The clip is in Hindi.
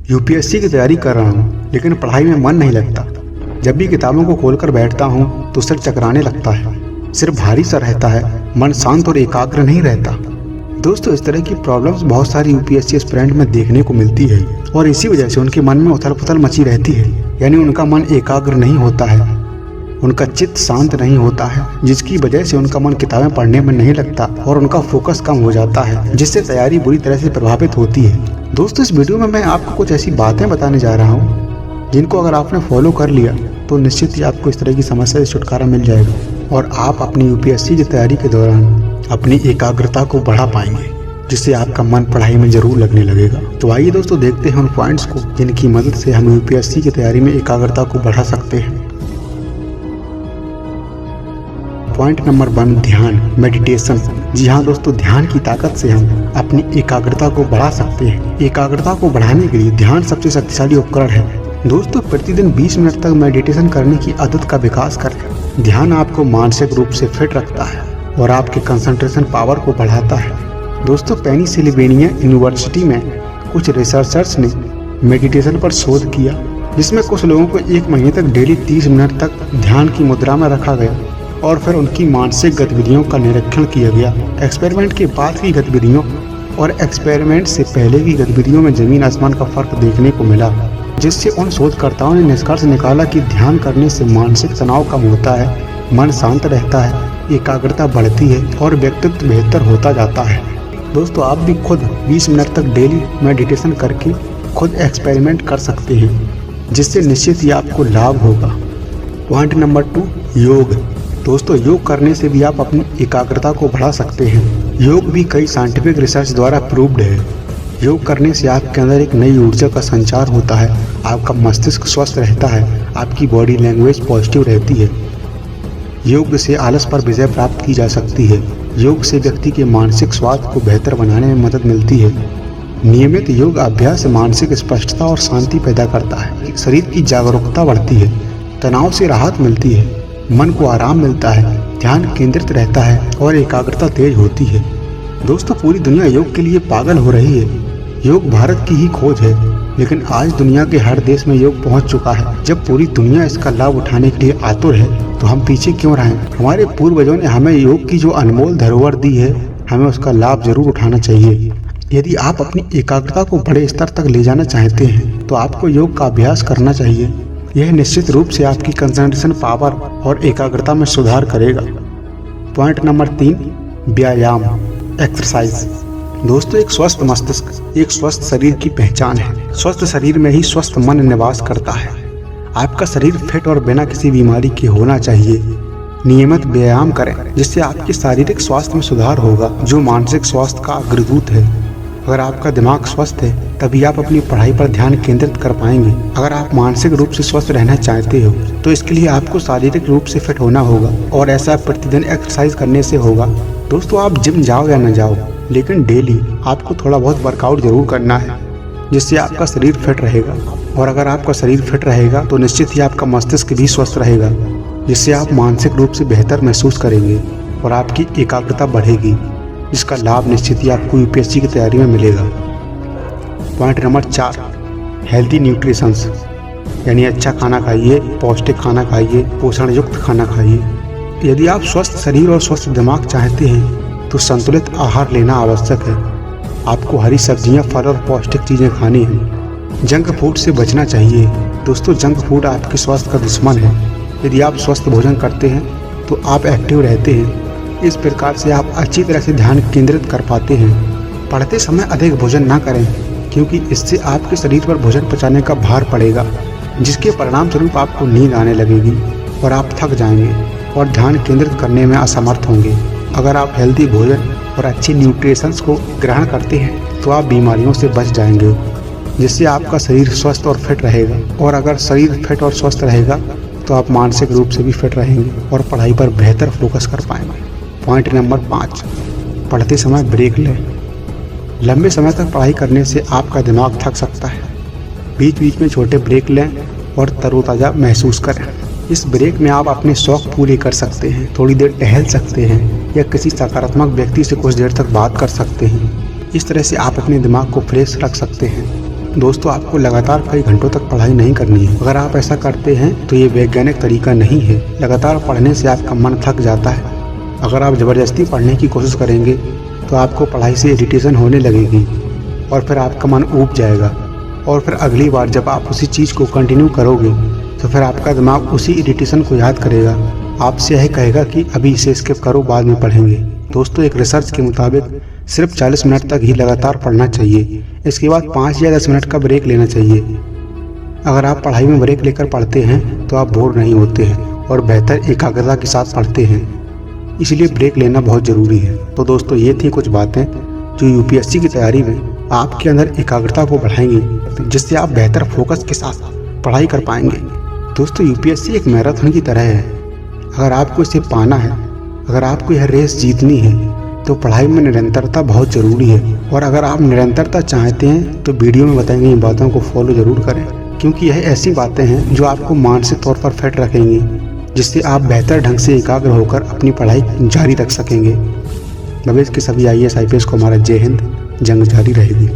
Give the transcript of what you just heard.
यूपीएससी की तैयारी कर रहा हूँ लेकिन पढ़ाई में मन नहीं लगता। जब भी किताबों को खोलकर बैठता हूँ तो सिर चकराने लगता है, सिर भारी सा रहता है, मन शांत और एकाग्र नहीं रहता। दोस्तों, इस तरह की प्रॉब्लम्स बहुत सारी यूपीएससी एस्पिरेंट में देखने को मिलती है और इसी वजह से उनके मन में उथल पुथल मची रहती है। यानी उनका मन एकाग्र नहीं होता है, उनका चित्त शांत नहीं होता है, जिसकी वजह से उनका मन किताबें पढ़ने में नहीं लगता और उनका फोकस कम हो जाता है, जिससे तैयारी बुरी तरह से प्रभावित होती है। दोस्तों, इस वीडियो में मैं आपको कुछ ऐसी बातें बताने जा रहा हूँ जिनको अगर आपने फॉलो कर लिया तो निश्चित ही आपको इस तरह की समस्या से छुटकारा मिल जाएगा और आप अपनी यूपीएससी की तैयारी के दौरान अपनी एकाग्रता को बढ़ा पाएंगे, जिससे आपका मन पढ़ाई में जरूर लगने लगेगा। तो आइए दोस्तों, देखते हैं उन पॉइंट्स को जिनकी मदद से हम यूपीएससी की तैयारी में एकाग्रता को बढ़ा सकते हैं। पॉइंट नंबर 1, ध्यान, मेडिटेशन। जी हाँ दोस्तों, ध्यान की ताकत से हम अपनी एकाग्रता को बढ़ा सकते हैं। एकाग्रता को बढ़ाने के लिए ध्यान सबसे शक्तिशाली उपकरण है। दोस्तों, प्रतिदिन 20 मिनट तक मेडिटेशन करने की आदत का विकास करें। ध्यान आपको मानसिक रूप से फिट रखता है और आपके कंसंट्रेशन पावर को बढ़ाता है। दोस्तों, पेनिसिल्वेनिया यूनिवर्सिटी में कुछ रिसर्चर्स ने मेडिटेशन पर शोध किया, जिसमें कुछ लोगों को 1 महीने तक डेली 30 मिनट तक ध्यान की मुद्रा में रखा गया और फिर उनकी मानसिक गतिविधियों का निरीक्षण किया गया। एक्सपेरिमेंट के बाद की गतिविधियों और एक्सपेरिमेंट से पहले की गतिविधियों में जमीन आसमान का फर्क देखने को मिला, जिससे उन शोधकर्ताओं ने निष्कर्ष निकाला कि ध्यान करने से मानसिक तनाव कम होता है, मन शांत रहता है, एकाग्रता बढ़ती है और व्यक्तित्व बेहतर होता जाता है। दोस्तों, आप भी खुद 20 मिनट तक डेली मेडिटेशन करके खुद एक्सपेरिमेंट कर सकते हैं, जिससे निश्चित ही आपको लाभ होगा। पॉइंट नंबर 2, योग। दोस्तों, योग करने से भी आप अपनी एकाग्रता को बढ़ा सकते हैं। योग भी कई साइंटिफिक रिसर्च द्वारा प्रूव्ड है। योग करने से आपके अंदर एक नई ऊर्जा का संचार होता है, आपका मस्तिष्क स्वस्थ रहता है, आपकी बॉडी लैंग्वेज पॉजिटिव रहती है। योग से आलस पर विजय प्राप्त की जा सकती है। योग से व्यक्ति के मानसिक स्वास्थ्य को बेहतर बनाने में मदद मिलती है। नियमित योग अभ्यास मानसिक स्पष्टता और शांति पैदा करता है। शरीर की जागरूकता बढ़ती है, तनाव से राहत मिलती है, मन को आराम मिलता है, ध्यान केंद्रित रहता है और एकाग्रता तेज होती है। दोस्तों, पूरी दुनिया योग के लिए पागल हो रही है। योग भारत की ही खोज है, लेकिन आज दुनिया के हर देश में योग पहुंच चुका है। जब पूरी दुनिया इसका लाभ उठाने के लिए आतुर है तो हम पीछे क्यों रहें? हमारे पूर्वजों ने हमें योग की जो अनमोल धरोहर दी है, हमें उसका लाभ जरूर उठाना चाहिए। यदि आप अपनी एकाग्रता को बड़े स्तर तक ले जाना चाहते हैं तो आपको योग का अभ्यास करना चाहिए। यह निश्चित रूप से आपकी कंसंट्रेशन पावर और एकाग्रता में सुधार करेगा। पॉइंट नंबर 3, व्यायाम, एक्सरसाइज। दोस्तों, एक स्वस्थ मस्तिष्क एक स्वस्थ शरीर की पहचान है। स्वस्थ शरीर में ही स्वस्थ मन निवास करता है। आपका शरीर फिट और बिना किसी बीमारी के होना चाहिए। नियमित व्यायाम करें, जिससे आपके शारीरिक स्वास्थ्य में सुधार होगा, जो मानसिक स्वास्थ्य का अग्रदूत है। अगर आपका दिमाग स्वस्थ है तभी आप अपनी पढ़ाई पर ध्यान केंद्रित कर पाएंगे। अगर आप मानसिक रूप से स्वस्थ रहना चाहते हो तो इसके लिए आपको शारीरिक रूप से फिट होना होगा और ऐसा प्रतिदिन एक्सरसाइज करने से होगा। दोस्तों, आप जिम जाओ या न जाओ, लेकिन डेली आपको थोड़ा बहुत वर्कआउट जरूर करना है, जिससे आपका शरीर फिट रहेगा। और अगर आपका शरीर फिट रहेगा तो निश्चित ही आपका मस्तिष्क भी स्वस्थ रहेगा, जिससे आप मानसिक रूप से बेहतर महसूस करेंगे और आपकी एकाग्रता बढ़ेगी, जिसका लाभ निश्चित ही आपको यूपीएससी की तैयारी में मिलेगा। पॉइंट नंबर 4, हेल्दी न्यूट्रिशंस, यानी अच्छा खाना खाइए, पौष्टिक खाना खाइए, पोषण युक्त खाना खाइए। यदि आप स्वस्थ शरीर और स्वस्थ दिमाग चाहते हैं तो संतुलित आहार लेना आवश्यक है। आपको हरी सब्जियां, फल और पौष्टिक चीज़ें खानी हैं। जंक फूड से बचना चाहिए। दोस्तों, जंक फूड आपके स्वास्थ्य का दुश्मन है। यदि आप स्वस्थ भोजन करते हैं तो आप एक्टिव रहते हैं। इस प्रकार से आप अच्छी तरह से ध्यान केंद्रित कर पाते हैं। पढ़ते समय अधिक भोजन ना करें, क्योंकि इससे आपके शरीर पर भोजन पचाने का भार पड़ेगा, जिसके परिणाम स्वरूप आपको नींद आने लगेगी और आप थक जाएंगे और ध्यान केंद्रित करने में असमर्थ होंगे। अगर आप हेल्दी भोजन और अच्छी न्यूट्रिशंस को ग्रहण करते हैं तो आप बीमारियों से बच जाएंगे, जिससे आपका शरीर स्वस्थ और फिट रहेगा। और अगर शरीर फिट और स्वस्थ रहेगा तो आप मानसिक रूप से भी फिट रहेंगे और पढ़ाई पर बेहतर फोकस कर पाएंगे। पॉइंट नंबर 5, पढ़ते समय ब्रेक लें। लंबे समय तक पढ़ाई करने से आपका दिमाग थक सकता है। बीच बीच में छोटे ब्रेक लें और तरोताज़ा महसूस करें। इस ब्रेक में आप अपने शौक पूरे कर सकते हैं, थोड़ी देर टहल सकते हैं या किसी सकारात्मक व्यक्ति से कुछ देर तक बात कर सकते हैं। इस तरह से आप अपने दिमाग को फ्रेश रख सकते हैं। दोस्तों आपको लगातार कई घंटों तक पढ़ाई नहीं करनी है। अगर आप ऐसा करते हैं तो ये वैज्ञानिक तरीका नहीं है। लगातार पढ़ने से आपका मन थक जाता है। अगर आप ज़बरदस्ती पढ़ने की कोशिश करेंगे तो आपको पढ़ाई से इरिटेशन होने लगेगी और फिर आपका मन ऊब जाएगा और फिर अगली बार जब आप उसी चीज़ को कंटिन्यू करोगे तो फिर आपका दिमाग उसी इरिटेशन को याद करेगा, आपसे यह कहेगा कि अभी इसे स्किप करो, बाद में पढ़ेंगे। दोस्तों एक रिसर्च के मुताबिक सिर्फ 40 मिनट तक ही लगातार पढ़ना चाहिए। इसके बाद 5 या 10 मिनट का ब्रेक लेना चाहिए। अगर आप पढ़ाई में ब्रेक लेकर पढ़ते हैं तो आप बोर नहीं होते हैं और बेहतर एकाग्रता के साथ पढ़ते हैं, इसलिए ब्रेक लेना बहुत ज़रूरी है। तो दोस्तों ये थी कुछ बातें जो यूपीएससी की तैयारी में आपके अंदर एकाग्रता को बढ़ाएंगी, जिससे आप बेहतर फोकस के साथ पढ़ाई कर पाएंगे। दोस्तों यूपीएससी एक मैराथन की तरह है। अगर आपको इसे पाना है, अगर आपको यह रेस जीतनी है तो पढ़ाई में निरंतरता बहुत ज़रूरी है। और अगर आप निरंतरता चाहते हैं तो वीडियो में बताई गई बातों को फॉलो ज़रूर करें, क्योंकि यह ऐसी बातें हैं जो आपको मानसिक तौर पर फिट रखेंगी, जिससे आप बेहतर ढंग से एकाग्र होकर अपनी पढ़ाई जारी रख सकेंगे। भविष्य के सभी IAS IPS को हमारा जय हिंद, जंग जारी रहेगी।